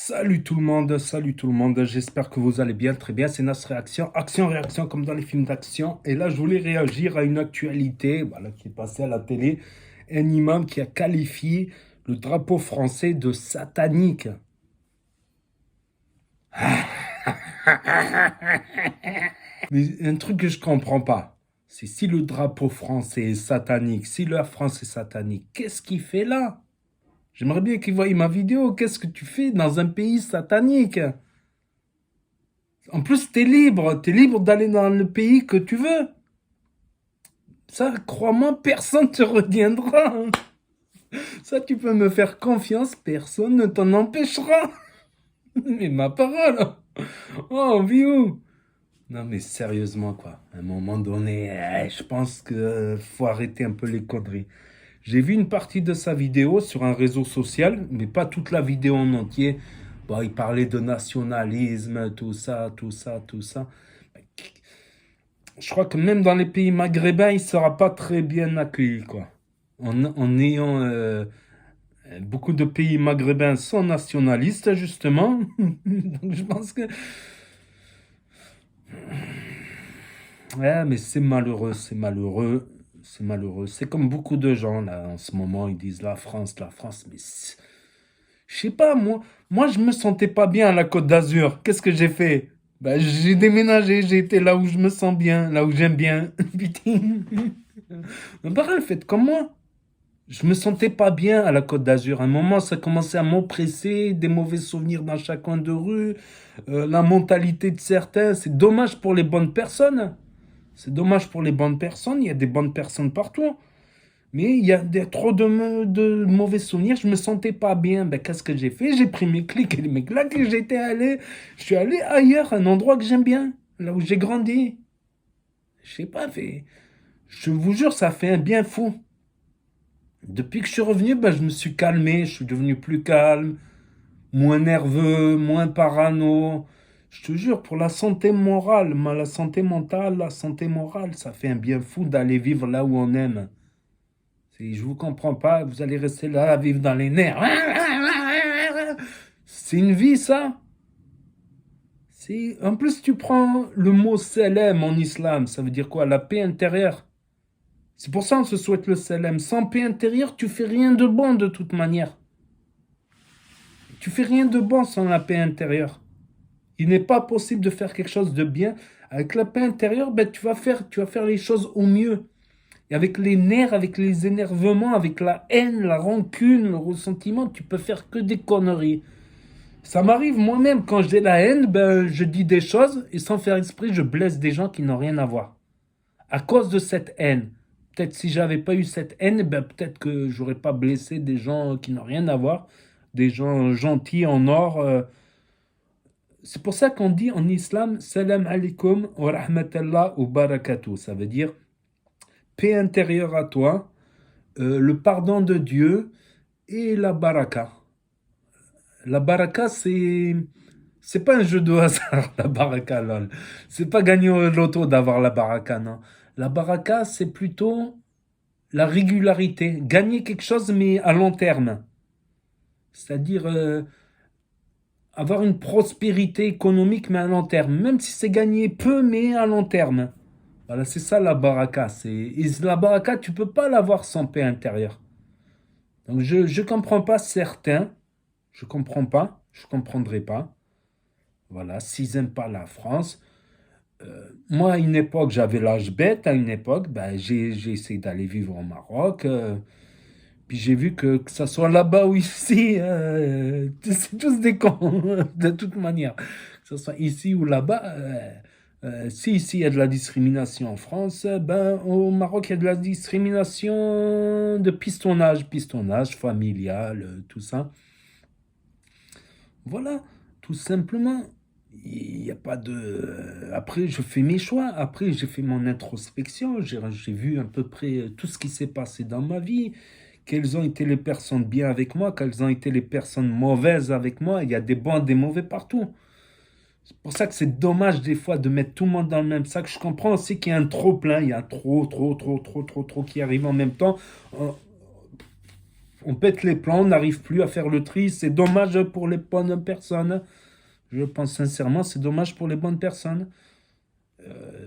Salut tout le monde, j'espère que vous allez bien, très bien, c'est Nas Réaction, action-réaction comme dans les films d'action. Et là, je voulais réagir à une actualité voilà, qui est passée à la télé, un imam qui a qualifié le drapeau français de satanique. Mais un truc que je comprends pas, c'est si le drapeau français est satanique, si la France est satanique, qu'est-ce qu'il fait là? J'aimerais bien qu'il voie ma vidéo, qu'est-ce que tu fais dans un pays satanique? En plus, t'es libre d'aller dans le pays que tu veux. Ça, crois-moi, personne ne te retiendra. Ça, tu peux me faire confiance, personne ne t'en empêchera. Mais ma parole. Oh, vieux. Non, mais sérieusement, quoi. À un moment donné, je pense que faut arrêter un peu les conneries. J'ai vu une partie de sa vidéo sur un réseau social, mais pas toute la vidéo en entier. Bon, il parlait de nationalisme, tout ça, tout ça, tout ça. Je crois que même dans les pays maghrébins, il ne sera pas très bien accueilli, quoi. En ayant beaucoup de pays maghrébins sont nationalistes, justement. Donc je pense que... Ouais, mais c'est malheureux, c'est malheureux, c'est malheureux. C'est comme beaucoup de gens, là, en ce moment, ils disent la France, mais... Je sais pas, moi, je me sentais pas bien à la Côte d'Azur. Qu'est-ce que j'ai fait? Bah, j'ai déménagé, j'ai été là où je me sens bien, là où j'aime bien. Putain. Mais pareil, faites comme moi. Je me sentais pas bien à la Côte d'Azur. À un moment, ça commençait à m'oppresser, des mauvais souvenirs dans chaque coin de rue, la mentalité de certains. C'est dommage pour les bonnes personnes. C'est dommage pour les bonnes personnes. Il y a des bonnes personnes partout. Mais il y a trop de mauvais souvenirs. Je me sentais pas bien. Ben, qu'est-ce que j'ai fait? J'ai pris mes clics et mes claques et j'étais allé. Je suis allé ailleurs, un endroit que j'aime bien, là où j'ai grandi. Je sais pas, je vous jure, ça fait un bien fou. Depuis que je suis revenu, ben, je me suis calmé, je suis devenu plus calme, moins nerveux, moins parano. Je te jure, pour la santé morale, la santé mentale, la santé morale, ça fait un bien fou d'aller vivre là où on aime. Je vous comprends pas, vous allez rester là à vivre dans les nerfs. C'est une vie, ça. En plus, tu prends le mot salem en islam, ça veut dire quoi? La paix intérieure. C'est pour ça qu'on se souhaite le salem. Sans paix intérieure, tu fais rien de bon de toute manière. Tu fais rien de bon sans la paix intérieure. Il n'est pas possible de faire quelque chose de bien. Avec la paix intérieure, ben, tu vas faire les choses au mieux. Et avec les nerfs, avec les énervements, avec la haine, la rancune, le ressentiment, tu peux faire que des conneries. Ça m'arrive moi-même, quand j'ai la haine, ben, je dis des choses et sans faire exprès, je blesse des gens qui n'ont rien à voir. À cause de cette haine. Peut-être si j'avais pas eu cette haine, ben, peut-être que j'aurais pas blessé des gens qui n'ont rien à voir, des gens gentils en or. C'est pour ça qu'on dit en islam, salam alaikum wa rahmatallah wa barakatuh. Ça veut dire paix intérieure à toi, le pardon de Dieu et la baraka. La baraka, c'est pas un jeu de hasard, la baraka, lol. C'est pas gagner au loto d'avoir la baraka, non. La baraka, c'est plutôt la régularité. Gagner quelque chose, mais à long terme. C'est-à-dire avoir une prospérité économique, mais à long terme. Même si c'est gagner peu, mais à long terme. Voilà, c'est ça la baraka. Et la baraka, tu peux pas l'avoir sans paix intérieure. Donc je comprends pas certains. Je comprends pas. Je comprendrai pas. Voilà, s'ils n'aiment pas la France. Moi, à une époque, j'avais l'âge bête. À une époque, ben, j'ai essayé d'aller vivre au Maroc. Puis j'ai vu que ça soit là-bas ou ici, c'est tous des cons, de toute manière. Que ce soit ici ou là-bas, si ici il y a de la discrimination en France, ben au Maroc il y a de la discrimination de pistonnage familial, tout ça. Voilà, tout simplement. Il n'y a pas de... Après, je fais mes choix. Après, j'ai fait mon introspection. J'ai vu à peu près tout ce qui s'est passé dans ma vie. Quelles ont été les personnes bien avec moi, quelles ont été les personnes mauvaises avec moi. Il y a des bons et des mauvais partout. C'est pour ça que c'est dommage des fois de mettre tout le monde dans le même sac. Je comprends aussi qu'il y a un trop plein. Il y a trop qui arrive en même temps. On pète les plans, on n'arrive plus à faire le tri. C'est dommage pour les bonnes personnes. Je pense sincèrement, c'est dommage pour les bonnes personnes.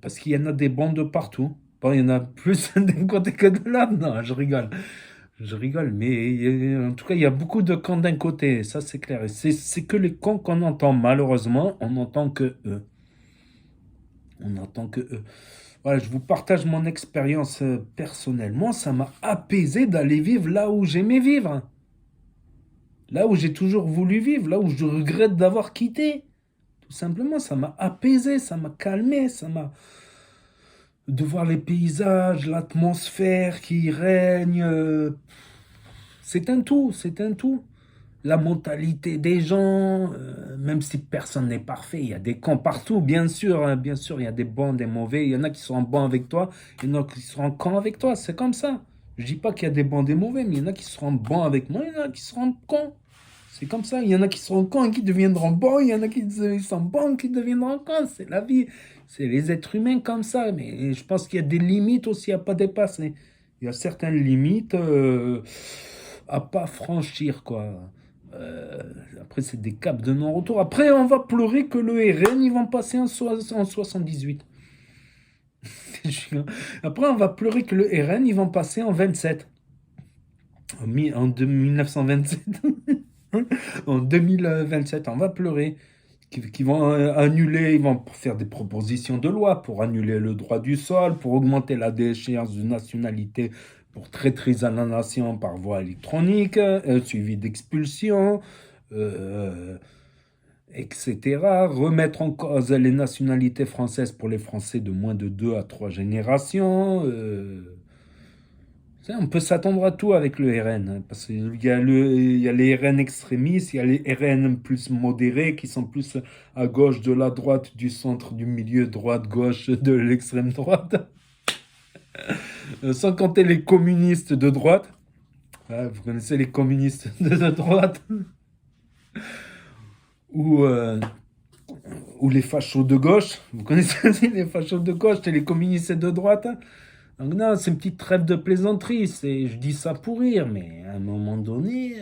Parce qu'il y en a des bons de partout. Bon, il y en a plus d'un côté que de l'autre. Non, je rigole. Je rigole, mais en tout cas, il y a beaucoup de cons d'un côté, ça c'est clair. Et c'est que les cons qu'on entend, malheureusement, on n'entend que eux. On n'entend que eux. Voilà, je vous partage mon expérience personnellement. Ça m'a apaisé d'aller vivre là où j'aimais vivre. Là où j'ai toujours voulu vivre, là où je regrette d'avoir quitté. Tout simplement, ça m'a apaisé, ça m'a calmé, ça m'a... De voir les paysages, l'atmosphère qui règne. C'est un tout, c'est un tout. La mentalité des gens, même si personne n'est parfait, il y a des cons partout, bien sûr, hein, bien sûr, il y a des bons, des mauvais, il y en a qui seront bons avec toi, il y en a qui seront cons avec toi, c'est comme ça. Je dis pas qu'il y a des bons, des mauvais, mais il y en a qui seront bons avec moi, il y en a qui seront cons. C'est comme ça, il y en a qui seront cons et qui deviendront bons, il y en a qui sont bons et qui deviendront cons, c'est la vie, c'est les êtres humains comme ça, mais je pense qu'il y a des limites aussi à pas dépasser. Il y a certaines limites à pas franchir, quoi. Euh, Après, c'est des caps de non-retour. Après, on va pleurer que le RN, ils vont passer en 78. Après, on va pleurer que le RN, ils vont passer en 27. En 1927. En 2027, on va pleurer. Qui vont annuler, ils vont faire des propositions de loi pour annuler le droit du sol, pour augmenter la déchéance de nationalité pour traîtrise à la nation par voie électronique, suivi d'expulsion, euh, etc. Remettre en cause les nationalités françaises pour les Français de moins de 2 à 3 générations. On peut s'attendre à tout avec le RN, hein, parce il y a les RN extrémistes, il y a les RN plus modérés qui sont plus à gauche de la droite, du centre, du milieu, droite, gauche, de l'extrême droite. Sans compter les communistes de droite. Ah, vous connaissez les communistes de droite ou, euh, ou les fachos de gauche. Vous connaissez aussi les fachos de gauche et les communistes de droite. Donc non, c'est une petite trêve de plaisanterie. Je dis ça pour rire, mais à un moment donné,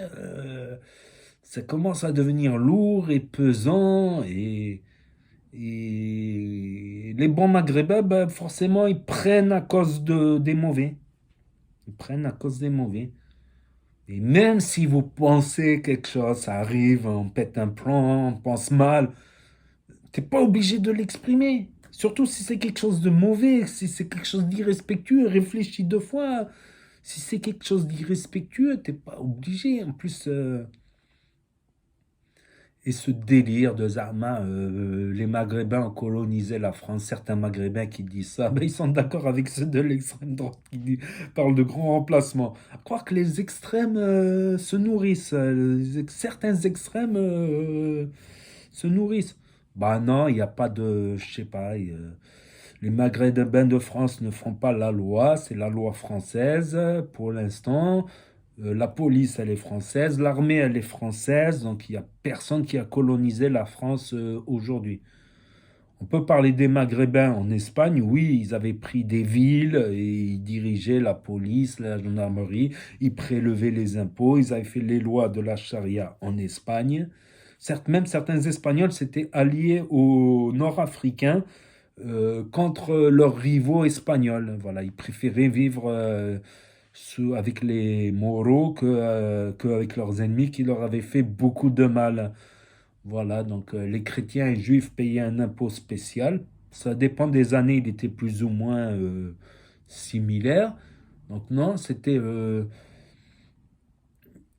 ça commence à devenir lourd et pesant. Et les bons maghrébins, ben, forcément, ils prennent à cause des mauvais. Ils prennent à cause des mauvais. Et même si vous pensez quelque chose, ça arrive, on pète un plomb, on pense mal, t'es pas obligé de l'exprimer. Surtout si c'est quelque chose de mauvais, si c'est quelque chose d'irrespectueux, réfléchis deux fois. Si c'est quelque chose d'irrespectueux, t'es pas obligé. En plus, et ce délire de Zama, les Maghrébins ont colonisé la France. Certains Maghrébins qui disent ça, ben, ils sont d'accord avec ceux de l'extrême droite parlent de grands remplacements. À croire que les extrêmes se nourrissent. Certains extrêmes se nourrissent. Bah non, il n'y a pas de, je sais pas. Les Maghrébins de France ne font pas la loi, c'est la loi française pour l'instant. La police, elle est française, l'armée, elle est française, donc il n'y a personne qui a colonisé la France aujourd'hui. On peut parler des Maghrébins en Espagne, oui, ils avaient pris des villes et ils dirigeaient la police, la gendarmerie, ils prélevaient les impôts, ils avaient fait les lois de la charia en Espagne. Certes, même certains Espagnols s'étaient alliés aux Nord-Africains contre leurs rivaux espagnols. Voilà, ils préféraient vivre avec les Moros qu'avec leurs ennemis qui leur avaient fait beaucoup de mal. Voilà, donc les chrétiens et juifs payaient un impôt spécial. Ça dépend des années, il était plus ou moins similaire. Donc non, c'était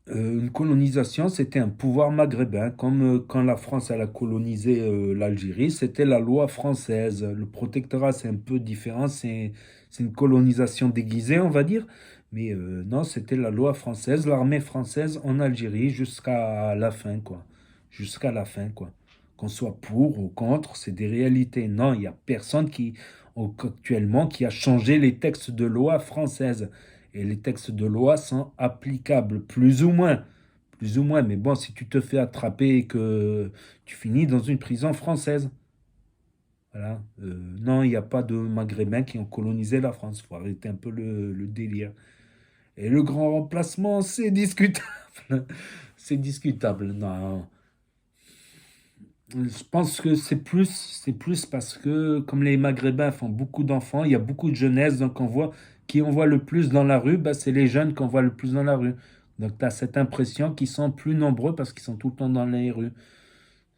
une colonisation, c'était un pouvoir maghrébin. Comme quand la France elle a colonisé l'Algérie, c'était la loi française. Le protectorat, c'est un peu différent, c'est une colonisation déguisée, on va dire. Mais non, c'était la loi française, l'armée française en Algérie jusqu'à la fin, quoi. Jusqu'à la fin, quoi. Qu'on soit pour ou contre, c'est des réalités. Non, il n'y a personne actuellement qui a changé les textes de loi françaises. Et les textes de loi sont applicables, plus ou moins. Mais bon, si tu te fais attraper et que tu finis dans une prison française, voilà. Non, il n'y a pas de Maghrébins qui ont colonisé la France. Il faut arrêter un peu le délire. Et le grand remplacement, c'est discutable. C'est discutable. Non. Je pense que c'est plus parce que comme les Maghrébins font beaucoup d'enfants, il y a beaucoup de jeunesse, donc qui on voit le plus dans la rue, bah, c'est les jeunes qu'on voit le plus dans la rue. Donc tu as cette impression qu'ils sont plus nombreux parce qu'ils sont tout le temps dans les rues.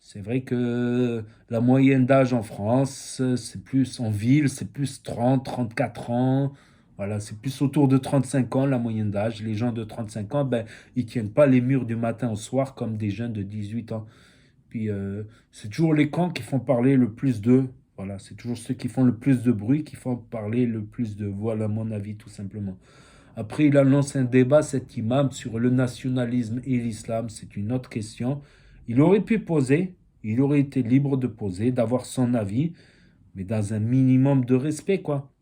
C'est vrai que la moyenne d'âge en France, c'est plus en ville, c'est plus 30, 34 ans. Voilà, c'est plus autour de 35 ans la moyenne d'âge. Les gens de 35 ans, ben, ils tiennent pas les murs du matin au soir comme des jeunes de 18 ans. Puis c'est toujours les camps qui font parler le plus d'eux. Voilà, c'est toujours ceux qui font le plus de bruit qui font parler le plus de. Voilà mon avis, tout simplement. Après, il a lancé un débat, cet imam, sur le nationalisme et l'islam. C'est une autre question. Il aurait pu poser, il aurait été libre de poser, d'avoir son avis, mais dans un minimum de respect, quoi.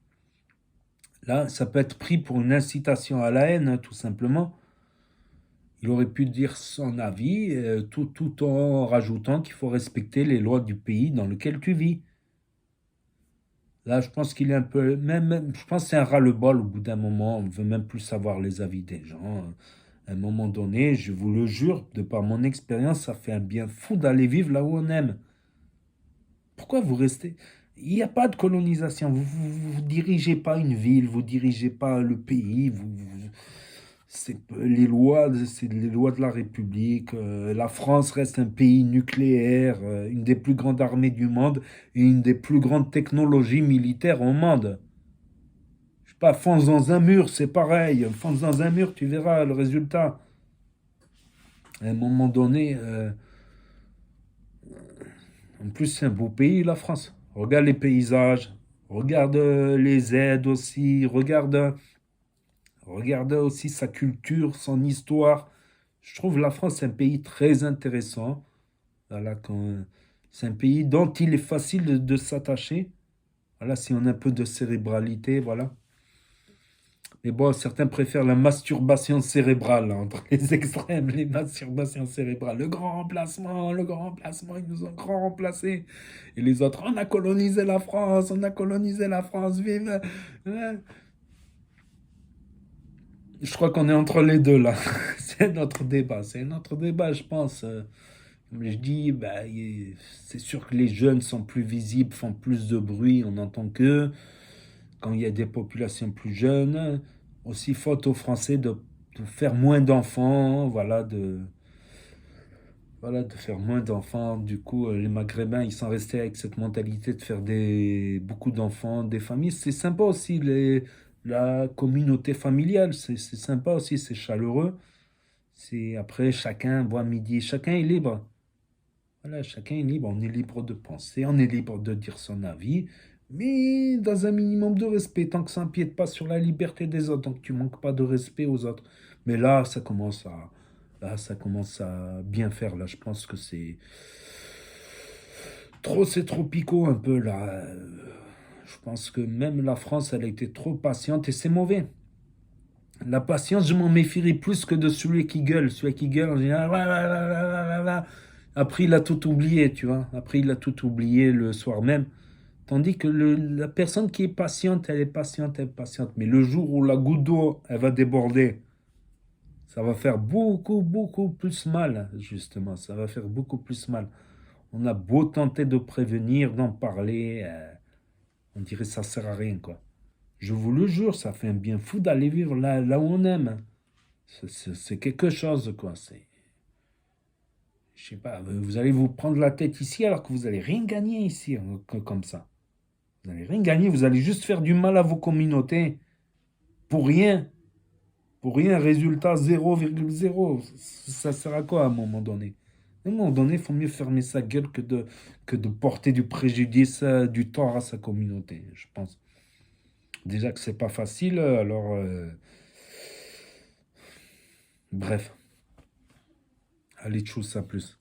Là, ça peut être pris pour une incitation à la haine, hein, tout simplement. Il aurait pu dire son avis, tout en rajoutant qu'il faut respecter les lois du pays dans lequel tu vis. Là, je pense qu'il est un peu, je pense que c'est un ras-le-bol au bout d'un moment. On ne veut même plus savoir les avis des gens. À un moment donné, je vous le jure, de par mon expérience, ça fait un bien fou d'aller vivre là où on aime. Pourquoi vous restez? Il n'y a pas de colonisation. Vous dirigez pas une ville, vous dirigez pas le pays. C'est les lois de la République. La France reste un pays nucléaire, une des plus grandes armées du monde et une des plus grandes technologies militaires au monde. Je sais pas, fonce dans un mur, c'est pareil. Fonce dans un mur, tu verras le résultat. À un moment donné, en plus, c'est un beau pays, la France. Regarde les paysages, regarde les aides aussi, regarde aussi sa culture, son histoire. Je trouve la France un pays très intéressant. Voilà, c'est un pays dont il est facile de s'attacher. Voilà, si on a un peu de cérébralité, voilà. Mais bon, certains préfèrent la masturbation cérébrale, hein, entre les extrêmes, les masturbations cérébrales. Le grand remplacement, ils nous ont grand remplacé. Et les autres, on a colonisé la France, on a colonisé la France, vive. Je crois qu'on est entre les deux là. C'est notre débat. C'est notre débat, je pense. Comme je dis, bah, c'est sûr que les jeunes sont plus visibles, font plus de bruit, on entend qu'eux. Quand il y a des populations plus jeunes, aussi faute aux Français de faire moins d'enfants, voilà, de faire moins d'enfants. Du coup, les Maghrébins, ils sont restés avec cette mentalité de faire beaucoup d'enfants, des familles. C'est sympa aussi, la communauté familiale, c'est sympa aussi, c'est chaleureux. Après, chacun voit midi, chacun est libre. Voilà, chacun est libre, on est libre de penser, on est libre de dire son avis, mais dans un minimum de respect, tant que ça n'empiète pas sur la liberté des autres, tant que tu manques pas de respect aux autres. Mais là, ça commence à bien faire. Là, je pense que c'est trop picot un peu là. Je pense que même la France, elle a été trop patiente et c'est mauvais. La patience, je m'en méfierais plus que de celui qui gueule. Celui qui gueule en général, ouais, ouais, ouais, ouais, ouais, ouais, ouais. Après, il a tout oublié, tu vois. Après, il a tout oublié le soir même. Tandis que la personne qui est patiente, elle est patiente, elle est patiente. Mais le jour où la goutte d'eau, elle va déborder, ça va faire beaucoup, beaucoup plus mal, justement. Ça va faire beaucoup plus mal. On a beau tenter de prévenir, d'en parler, on dirait que ça sert à rien, quoi. Je vous le jure, ça fait un bien fou d'aller vivre là où on aime. C'est quelque chose, quoi. Je sais pas, vous allez vous prendre la tête ici alors que vous allez rien gagner ici, hein, comme ça. Vous allez rien gagner, vous allez juste faire du mal à vos communautés. Pour rien. Pour rien, résultat 0,0. Ça sert à quoi à un moment donné? À un moment donné, il faut mieux fermer sa gueule que de porter du préjudice, du tort à sa communauté, je pense. Déjà que c'est pas facile, alors bref, allez, tchuss, à plus.